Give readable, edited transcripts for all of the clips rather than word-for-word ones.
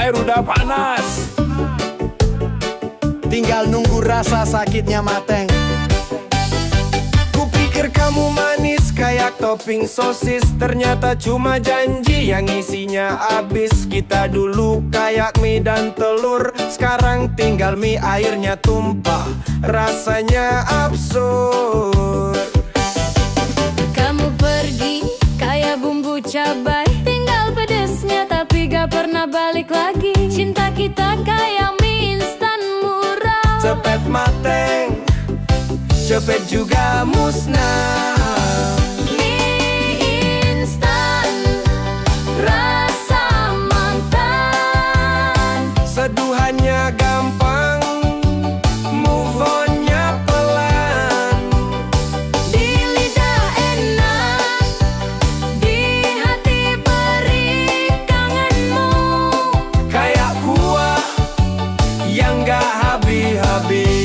air udah panas. Tinggal nunggu rasa sakitnya mateng. Kupikir kamu manis kayak topping sosis, ternyata cuma janji yang isinya habis. Kita dulu kayak mie dan telur, sekarang tinggal mie airnya tumpah. Rasanya absurd. Kamu pergi kayak bumbu cabai, tinggal pedesnya tapi gak pernah balik lagi. Cinta kita kayak mie instan murah, Cepet mateng, cepet juga musnah. mie instan rasa mantan. Seduhannya gampang, move on-nya pelan. Di lidah enak, di hati perih kangenmu. Kayak kuah yang gak habis-habis.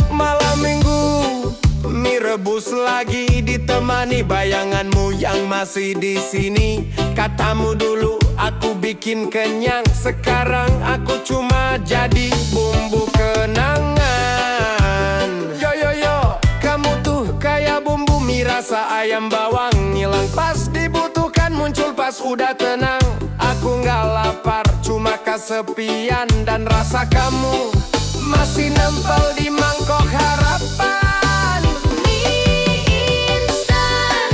Malam minggu, mie rebus lagi ditemani bayanganmu yang masih di sini. Katamu dulu aku bikin kenyang, sekarang aku cuma jadi bumbu kenangan. Yo yo yo, kamu tuh kayak bumbu mie rasa ayam bawang, ngilang pas dibutuhkan, muncul pas udah tenang. Aku nggak lapar, cuma kesepian, dan rasa kamu masih nempel di mangkok harapan. Mie instan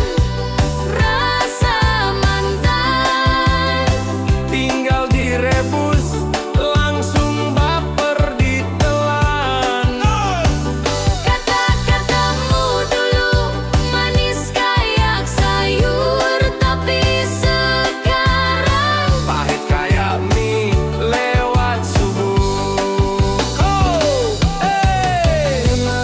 rasa mantan. Tinggal direbus, langsung baper ditelan. Kata-katamu dulu manis kayak sayur, tapi sekarang Pahit kayak mie lewat subuh. Oh, hey. Mie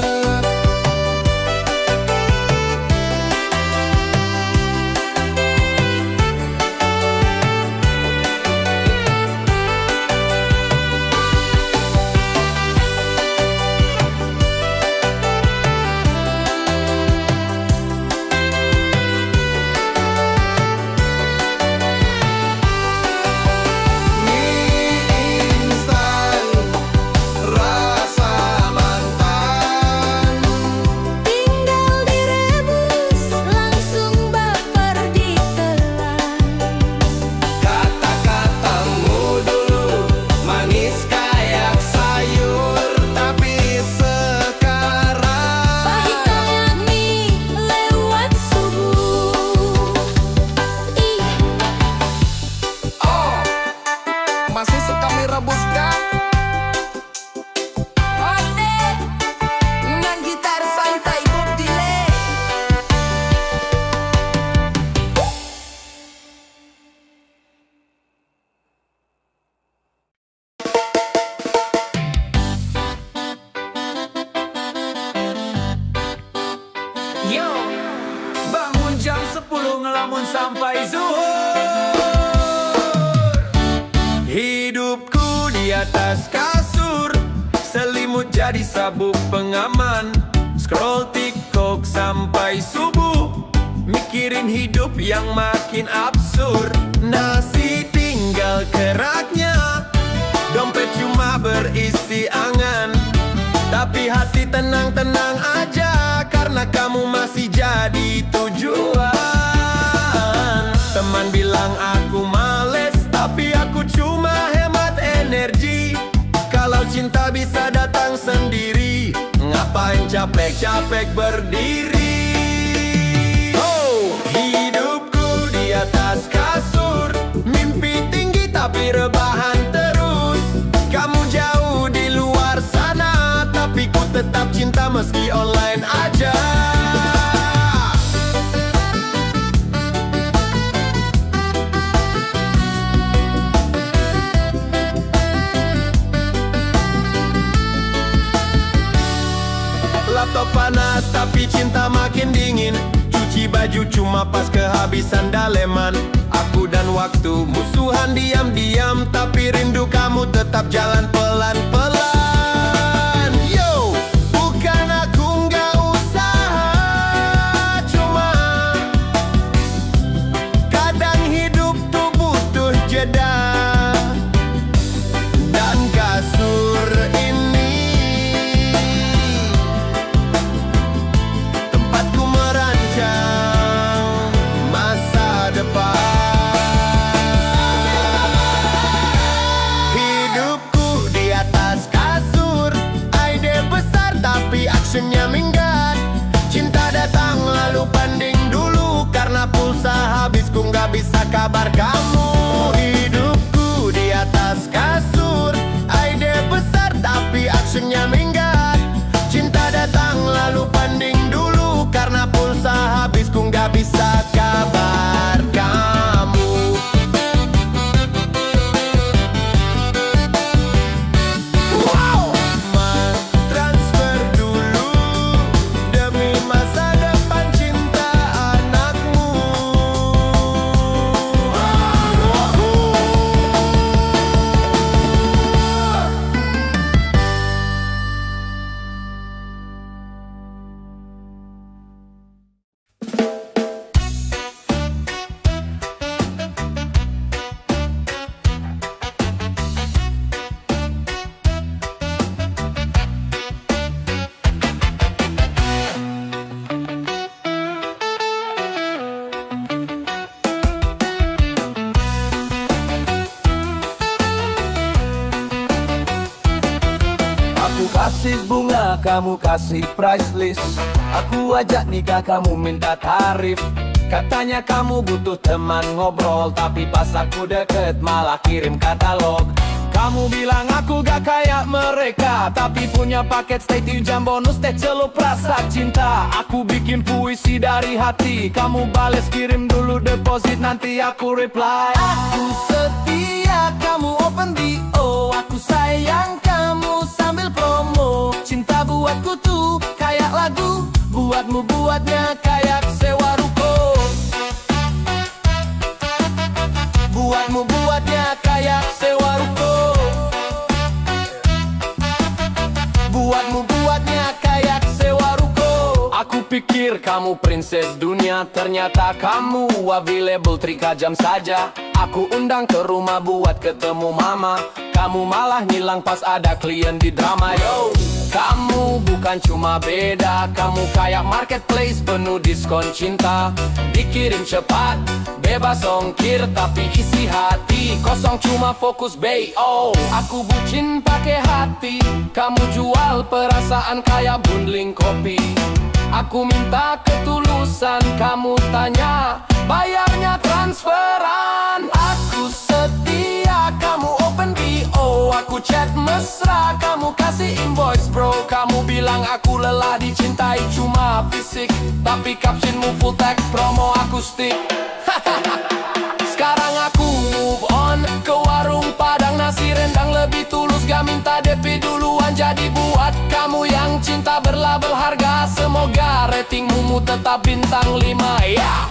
instan rasa mantan. tinggal direbus, langsung baper ditelan. Kata-katamu dulu manis kayak sayur, tapi sekarang Pahit kayak mie lewat subuh. Ih, oh, masih suka mie rebus kan? Oke, dengan gitar santai Bob Dylan. Yo, bangun jam 10 ngelamun sampai zuhur. Hidupku di atas kasur, selimut jadi sabuk pengaman. Scroll TikTok sampai subuh, mikirin hidup yang makin absurd. Nasi tinggal keraknya, dompet cuma berisi angan. Tapi hati tenang-tenang aja, karena kamu masih jadi tujuan. Teman bilang aku males, tapi aku cuma hemat energi. Kalau cinta bisa datang sendiri, ngapain capek-capek berdiri? Oh, hidupku di atas kasur, mimpi tinggi tapi rebahan terus. Kamu jauh di luar sana, tapi ku tetap cinta meski online aja. Laptop panas tapi cinta makin dingin. Cuci cuci baju cuma pas kehabisan daleman. Aku dan waktu musuhan diam-diam, tapi rindu kamu tetap jalan pelan-pelan. Yo, bukan aku nggak usaha, cuma kadang hidup tuh butuh jeda. Dan kasur ini tempatku merancang masa depan. Hidupku di atas kasur, ide besar tapi actionnya minggat. Cinta datang lalu banding dulu, karena pulsa habis ku nggak bisa kabar kamu. Hidupku di atas kasur, ide besar tapi actionnya minggat. Cinta datang lalu banding dulu, karena pulsa habis ku nggak bisa kabar kamu. Wow, transfer dulu demi masa depan cinta anakmu. Aku kasih bunga, kamu kasih price list. Aku ajak nikah, kamu minta tarif. Katanya kamu butuh teman ngobrol, tapi pas aku deket malah kirim katalog. Kamu bilang aku gak kayak mereka, tapi punya paket stay tune jam bonus teh celup rasa cinta. Aku bikin puisi dari hati, kamu bales kirim dulu deposit, nanti aku reply. Aku setia, kamu open BO. Aku sayang kamu sambil promo. Cinta buatku tuh kayak lagu, buatmu buatnya kayak sewa ruko. Buatmu buatnya kayak sewa ruko. Buatmu buatnya kayak sewa ruko. Aku pikir kamu princess dunia, ternyata kamu available 3 jam saja. Aku undang ke rumah buat ketemu mama, kamu malah ngilang pas ada klien di drama. Yo, kamu bukan cuma beda, kamu kayak marketplace penuh diskon cinta. Dikirim cepat, bebas ongkir, tapi isi hati kosong cuma fokus bay. Oh, aku bucin pakai hati, kamu jual perasaan kayak bundling kopi. Aku minta ketulusan, kamu tanya bayarnya transferan. Aku setia, kamu open BO. Aku chat mesra, kamu kasih invoice bro. Kamu bilang aku lelah dicintai cuma fisik, tapi captionmu full text promo akustik. Sekarang aku move on ke warung Padang, nasi rendang lebih tulus, gak minta DP duluan. Jadi buat kamu yang cinta berlabel harga, semoga ratingmu tetap bintang 5 ya.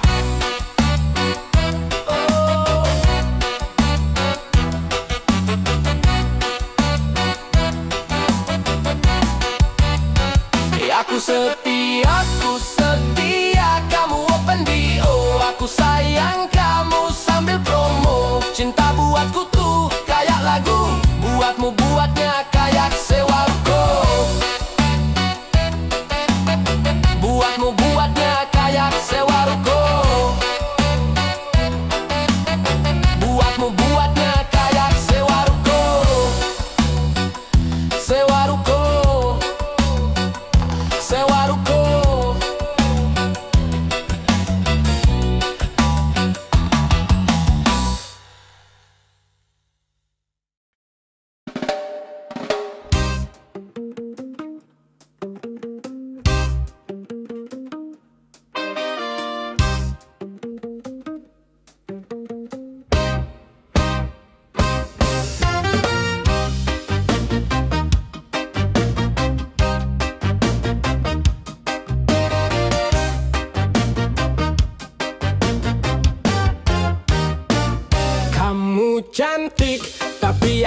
Aku setia, kamu open BO. Aku sayang kamu sambil promo. Cinta buatku tuh kayak lagu, buatmu buatnya kayak sewa ruko. Buatmu buatnya kayak sewa ruko. Buatmu buatnya kayak sewa ruko. Sewa ruko. Sewa ruko.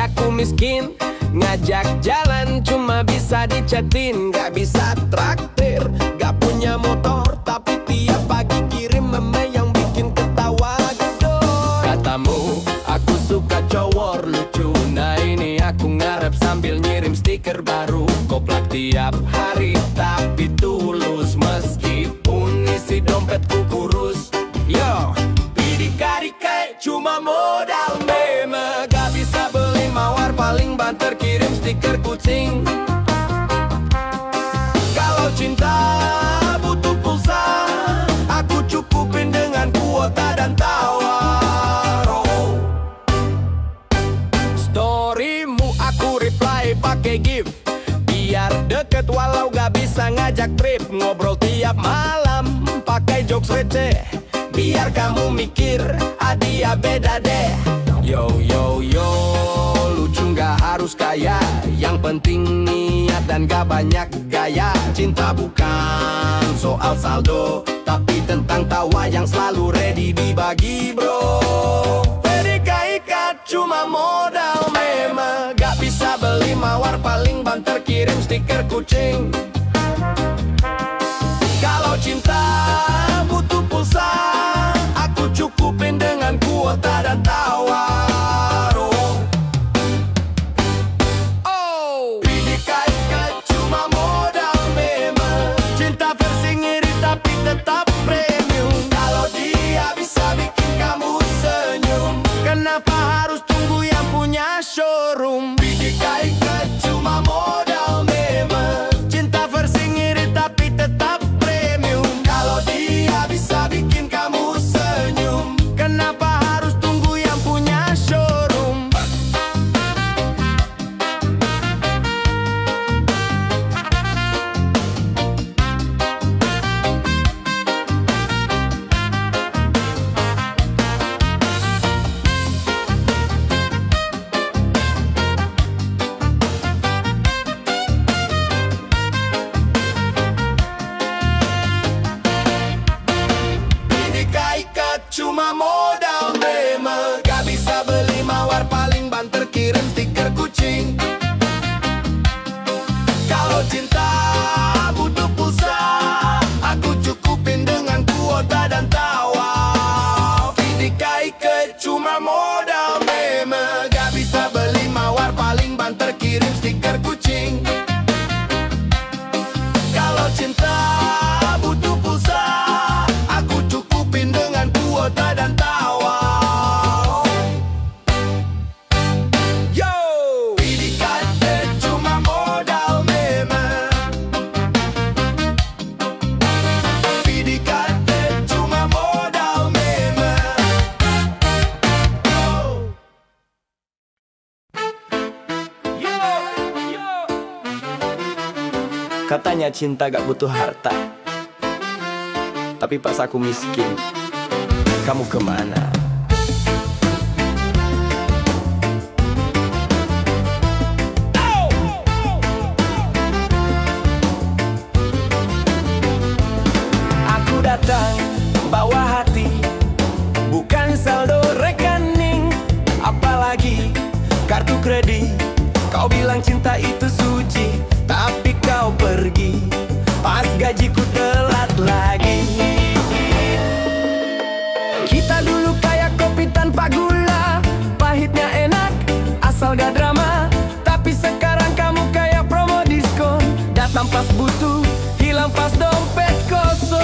Kayaku miskin, ngajak jalan cuma bisa dicatin, gak bisa traktir. Gak punya motor tapi tiap pagi kirim meme yang bikin ketawa gedor. Katamu aku suka cowok lucu, nah ini aku ngarep sambil ngirim stiker baru. Koplak tiap hari tapi tulus, meskipun isi dompetku kurus. Yo, dikari-kari cuma modal meme, gak bisa beli mawar, paling banter kirim stiker kucing. Kalau cinta butuh pulsa, aku cukupin dengan kuota dan tawar. Oh. Storymu aku reply pakai gift, biar deket walau gak bisa ngajak trip. Ngobrol tiap malam pakai jokes receh, biar kamu mikir dia beda deh. Yo yo yo, lucu gak harus kaya, yang penting niat dan gak banyak gaya. Cinta bukan soal saldo, tapi tentang tawa yang selalu ready dibagi bro. PDKT cuma modal meme, gak bisa beli mawar, paling banter kirim stiker kucing. Kalau cinta butuh pulsa, aku cukupin dengan kuota dan tawar. Oh, PDKT cuma modal meme, cinta versi ngirit tapi tetap premium. Kalau dia bisa bikin kamu senyum, kenapa harus tunggu yang punya showroom? PDKT cuma modal meme, cinta versi ngirit tapi tetap premium. Kalau dia bisa bikin kamu senyum, kenapa harus tunggu yang punya showroom? PDKT cuma modal meme, gak bisa beli mawar, paling banter kirim stiker kucing. Kalau cinta butuh pulsa, aku cukupin dengan kuota dan tawa. PDKT cuma modal meme, gak bisa beli mawar, paling banter kirim stiker kucing. Kalau cinta butuh pulsa, aku cukupin dengan kuota dan tawa. Yo, PDKT cuma modal meme, PDKT cuma modal meme. Yo, yo. Katanya cinta gak butuh harta, tapi pas aku miskin, kamu kemana? Aku datang bawa hati, bukan saldo rekening, apalagi kartu kredit. Kau bilang cinta itu suci, tapi kau pergi pas gajiku telat lagi. Kita dulu kayak kopi tanpa gula, pahitnya enak asal gak drama. Tapi sekarang kamu kayak promo diskon, datang pas butuh, hilang pas dompet kosong.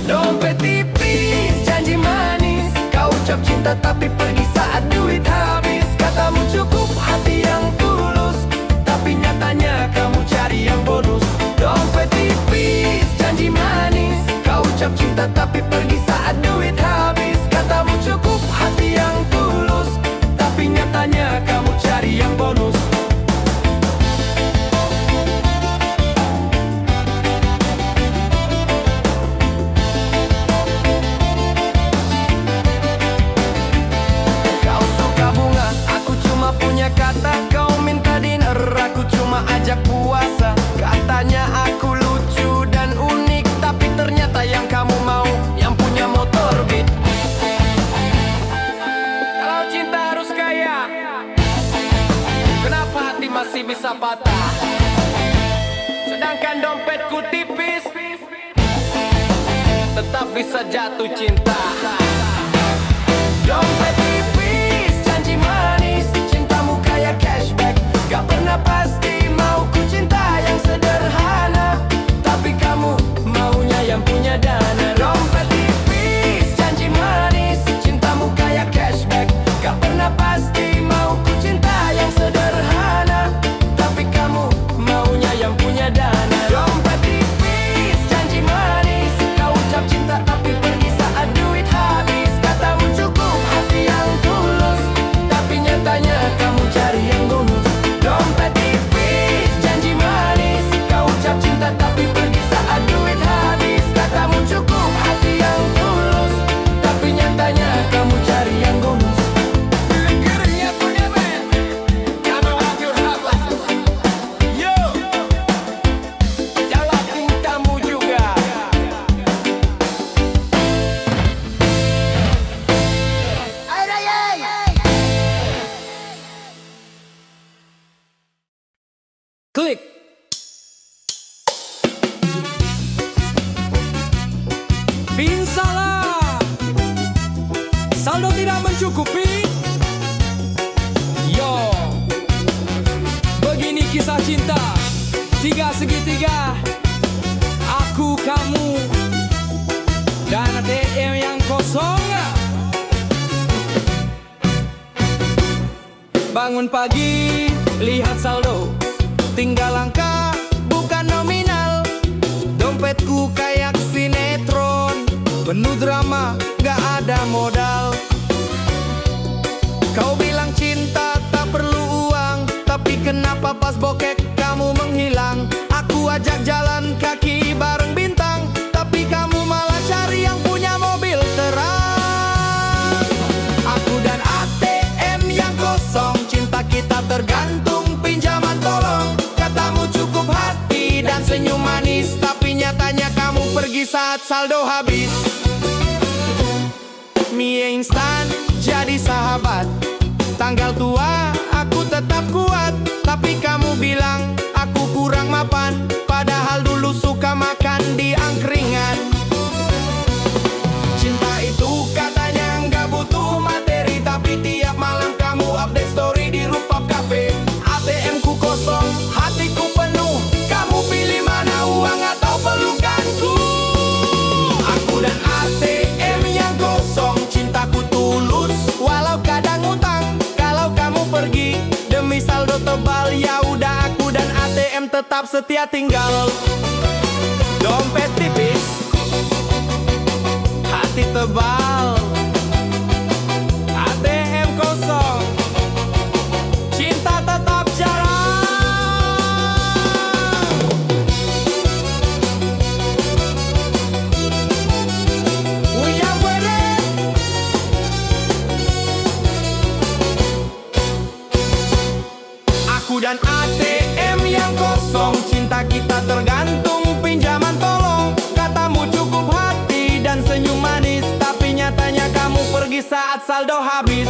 Dompet tipis, janji manis, kau ucap cinta tapi pergi saat duit habis. Katamu cukup hati yang tulus, tapi nyatanya kamu cari yang bonus. Dompet tipis, janji manis, kau ucap cinta tapi pergi saat duit habis. Katamu cukup hati yang tulus, tapi nyatanya kamu cari yang bonus. Kau suka bunga, aku cuma punya kata. Kau minta dinner, aku cuma ajak puasa. Katanya aku lucu dan unik, tapi ternyata yang kamu mau yang punya motor beat. bisa patah, sedangkan dompetku tipis, tetap bisa jatuh cinta. Dompet tipis, janji manis, cintamu kayak cashback. Gak pernah pasti mau ku cinta yang sederhana, tapi kamu maunya yang punya dana. Dompet tipis, janji manis, cintamu kayak cashback. Gak pernah pasti mau ku cinta yang sederhana, tapi kamu maunya yang punya dana. Dompet tipis, janji manis, kau ucap cinta tapi pergi saat duit habis. Katamu cukup hati yang tulus, tapi nyatanya kamu cari yang bonus. Dompet tipis, janji manis, kau ucap cinta tapi pergi saat duit habis. Katamu cukup hati yang tulus, tapi nyatanya kamu cari yang bonus. Klik. Pin salah, saldo tidak mencukupi. Yo, begini kisah cinta, tiga segitiga, aku, kamu, dan ATM yang kosong. Bangun pagi, lihat saldo, tinggal angka, bukan nominal. Dompetku kayak sinetron, penuh drama, gak ada modal. Kau bilang cinta tak perlu uang, tapi kenapa pas bokek kamu menghilang? Aku ajak jalan kaki bareng bintang, tapi kamu malah cari yang punya mobil terang. Aku dan ATM yang kosong, cinta kita tergantung pinjaman tolong. Katamu cukup hati dan senyum manis, tapi nyatanya kamu pergi saat saldo habis. Mie instan jadi sahabat, tanggal tua aku tetap kuat, tapi kamu bilang aku kurang mapan, padahal dulu suka makan di angkringan. Cinta itu katanya nggak butuh materi, tapi tiap malam kamu update story di rooftop cafe. ATM ku kosong, hatiku penuh, kamu pilih mana, uang atau pelukanku? Aku dan ATM yang kosong, cintaku tulus, walau kadang utang. Kalau kamu pergi demi saldo tebal, ya udah aku dan ATM tetap setia tinggal. Dompet tipis, hati tebal, ATM kosong, cinta tetap jarang. Uyang wede. Aku dan ATM yang kosong, cinta kita tergantung pinjaman tolong. Katamu cukup hati dan senyum manis, tapi nyatanya kamu pergi saat saldo habis.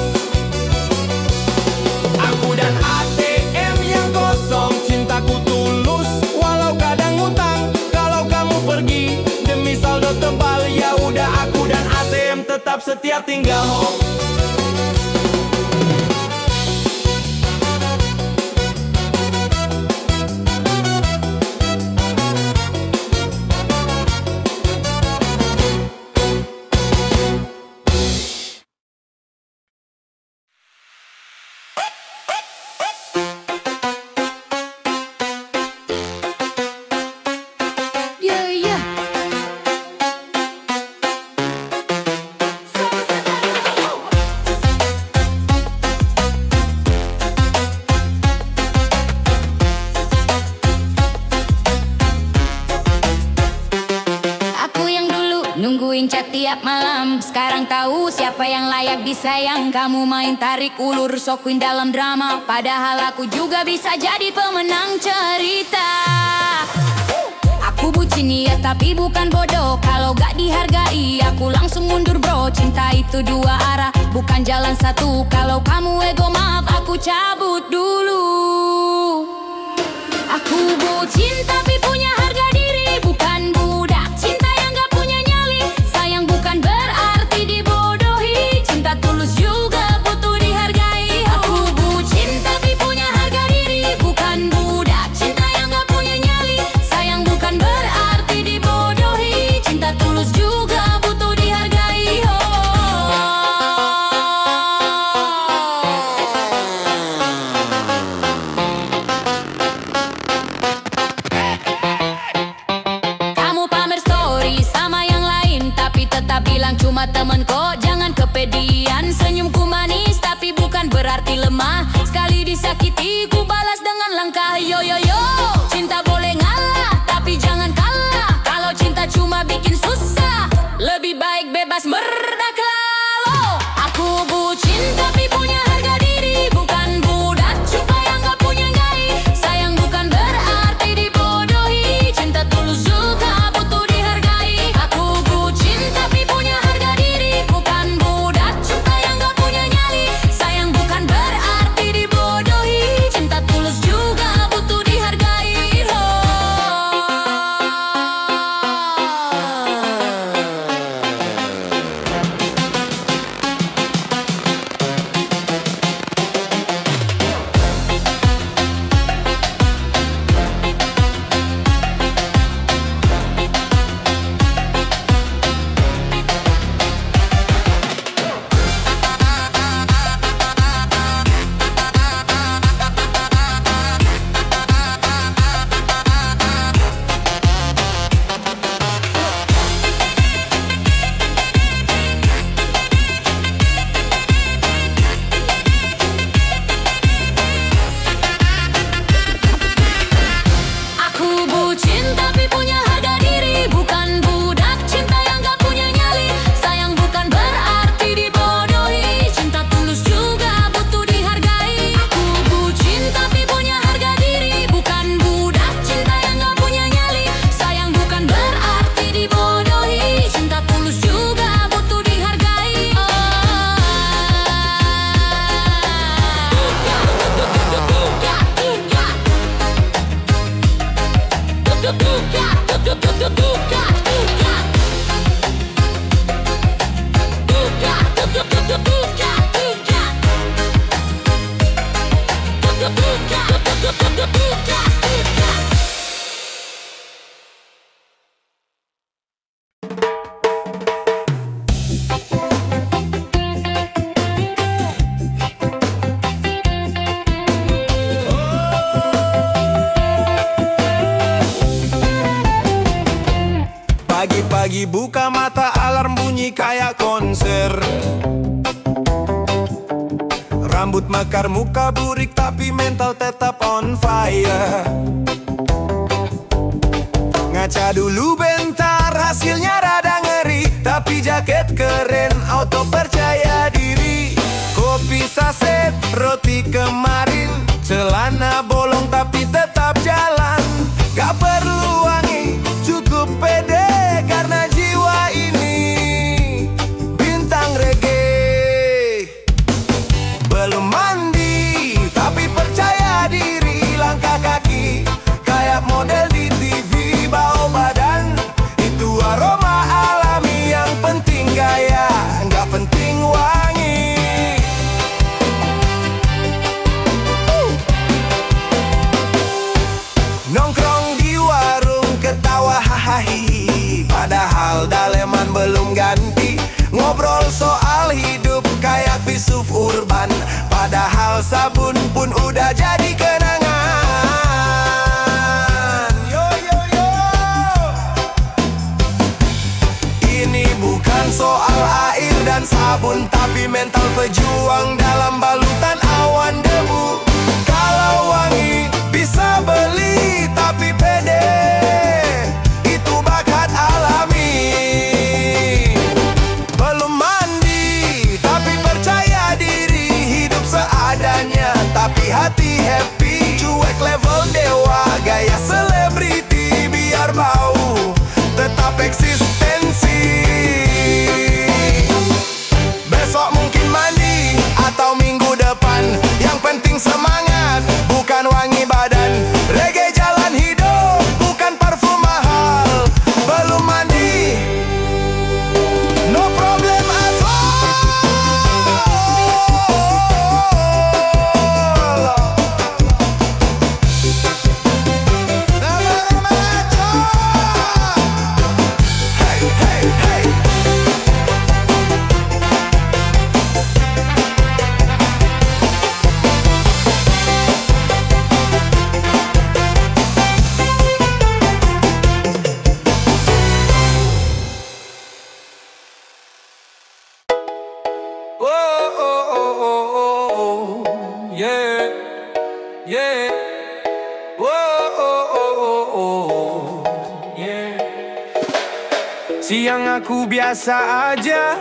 Aku dan ATM yang kosong, cintaku tulus, walau kadang utang. Kalau kamu pergi demi saldo tebal, ya udah aku dan ATM tetap setia tinggal. Nungguin chat tiap malam, sekarang tahu siapa yang layak disayang. Kamu main tarik ulur, sokuin dalam drama, padahal aku juga bisa jadi pemenang cerita. Aku bucin ya tapi bukan bodoh, kalau gak dihargai aku langsung mundur bro. Cinta itu dua arah, bukan jalan satu. Kalau kamu ego maaf aku cabut dulu. bucin tapi punya harga diri, bukan budak. Cinta yang gak punya nyali, sayang bukan berarti dibodohi. Cinta tulus juga butuh dihargai. Aku bucin tapi punya harga diri, bukan budak. Cinta yang gak punya nyali, sayang bukan berarti dibodohi. Cinta tulus juga butuh dihargai. Kamu pamer story sama yang lain, tapi tetap bilang cuma temen kok. Jangan kepedean, senyumku manis tapi bukan berarti lemah. Sekali disakiti ku balas dengan langkah. Yo yo yo, cinta boleh ngalah tapi jangan kalah. Kalau cinta cuma bikin susah, lebih baik bebas merdeka. Loh, aku bucin tapi punya harga diri, bukan budak. Cinta yang gak punya gai, sayang bukan berarti dibodohi. Cinta tulus juga butuh dihargai. Aku bucin tapi punya harga diri, bukan budak. Cinta yang gak punya nyali, sayang bukan berarti dibodohi. Cinta tulus juga butuh dihargai. Aku bucin tapi punya harga diri, bukan budak. Cinta yang gak punya nyali, sayang bukan berarti dibodohi. Cinta tulus juga butuh dihargai. Aku bucin tapi punya harga diri, bukan budak. Cinta yang gak punya nyali, sayang bukan berarti dibodohi. Cinta tulus juga butuh dihargai. Pagi-pagi buka mata, alarm bunyi kayak konser. Rambut mekar, muka burik, tapi mental tetap on fire. Ngaca dulu bentar, hasilnya rada ngeri, tapi jaket keren, auto percaya diri. Kopi saset, roti kemarin, celana bolong tapi tetap jalan. Gak perlu wangi, cukup pede, karena jiwa ini bintang reggae. Belum mandi, tapi percaya diri. Langkah kaki, kayak model di TV. Bau badan, itu aroma alami. Yang penting gaya, nggak penting wangi. Nongkrong di warung, ketawa hahaha. Padahal daleman belum ganti. Ngobrol soal hidup kayak filsuf urban. Padahal sabun pun udah jadi kenangan. Yo yo yo. Ini bukan soal air dan sabun, tapi mental pejuang dalam balutan awan debu. Kalau wangi bisa beli, tapi pede, itu bakat alami. Belum mandi, tapi percaya diri. Hidup seadanya, tapi hati happy. Cuek level dewa, gaya selebriti. Biar bau, tetap eksistensi. Besok mungkin mandi, Siang aku biasa aja,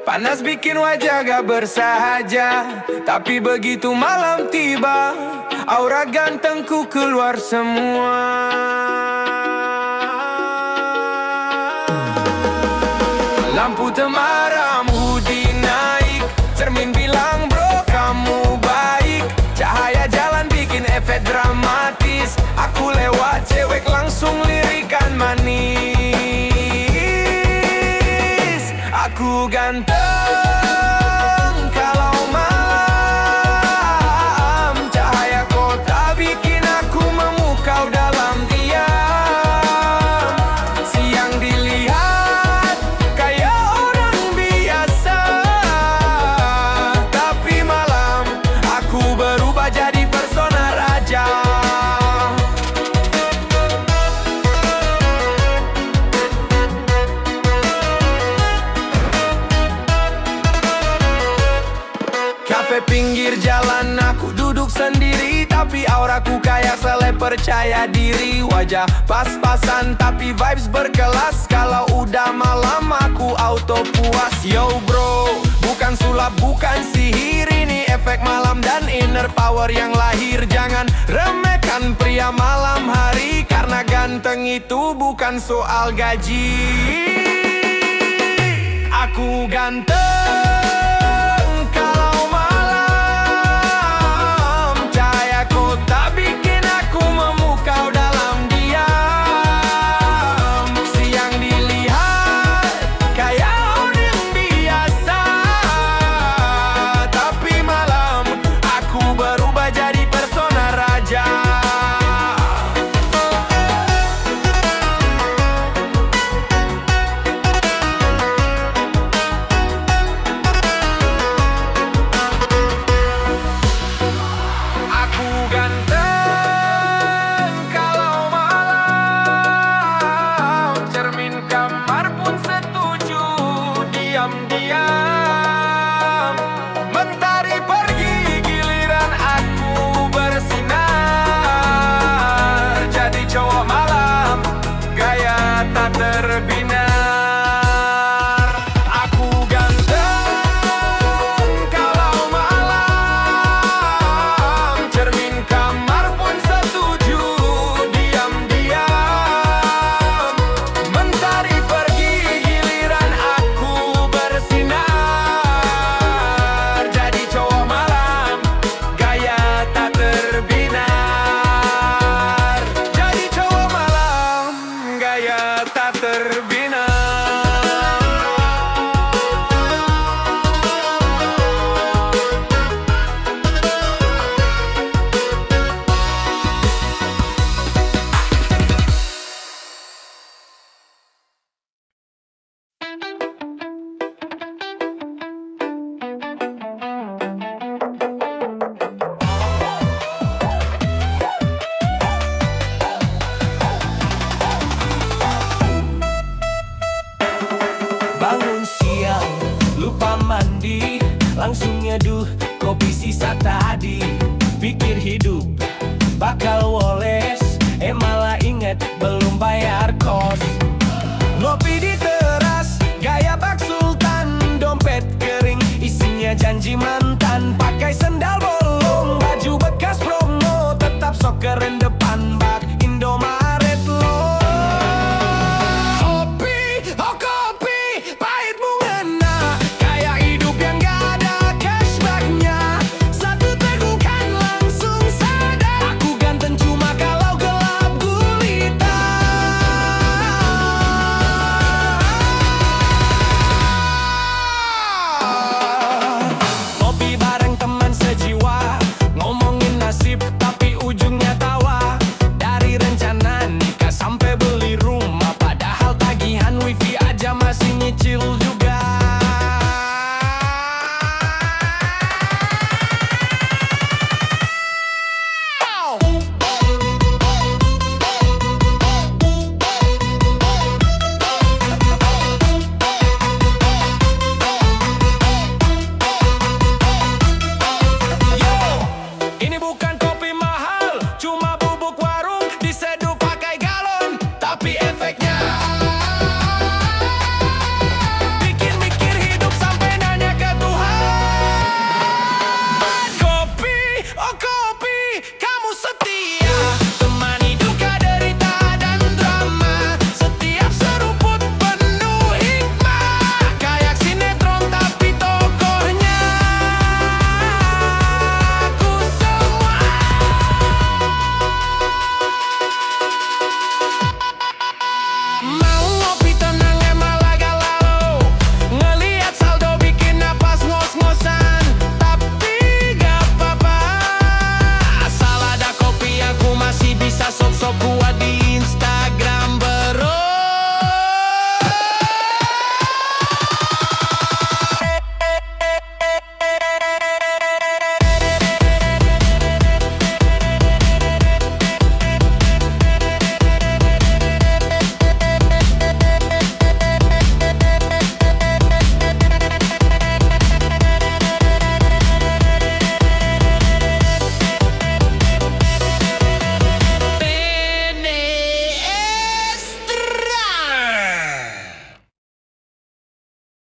panas bikin wajah gak bersahaja. Tapi begitu malam tiba, aura gantengku keluar semua. Lampu temaram, hoodie naik, cermin bilang bro kamu baik. Cahaya jalan bikin efek dramatis, aku lewat cewek langsung lirikan manis. Aku ganteng kalau malam, cahaya kota bikin aku memukau dalam diam. Siang dilihat kayak orang biasa, tapi malam aku berubah jadi persona raja. Kafe pinggir jalan aku duduk sendiri, tapi auraku kayak seleb percaya diri. Wajah pas-pasan tapi vibes berkelas, kalau udah malam aku auto puas. Yo bro, bukan sulap bukan sihir, ini efek malam dan inner power yang lahir. Jangan remehkan pria malam hari, karena ganteng itu bukan soal gaji. Aku ganteng kalau malam, cahaya kota bikin aku memukau dalam diam. Siang dilihat kayak orang biasa, tapi malam aku berubah jadi persona raja. Aku ganteng kalau malam, cermin kamar pun setuju diam-diam. Mentari pergi giliran aku bersinar, jadi cowok malam gaya tak terbinar. Aku ganteng kalau malam, cermin kamar pun setuju diam-diam. Mentari pergi giliran aku bersinar, jadi cowok malam gaya tak terbinar. Jadi cowok malam gaya tak terbinar. Bangun siang, lupa mandi, langsung nyeduh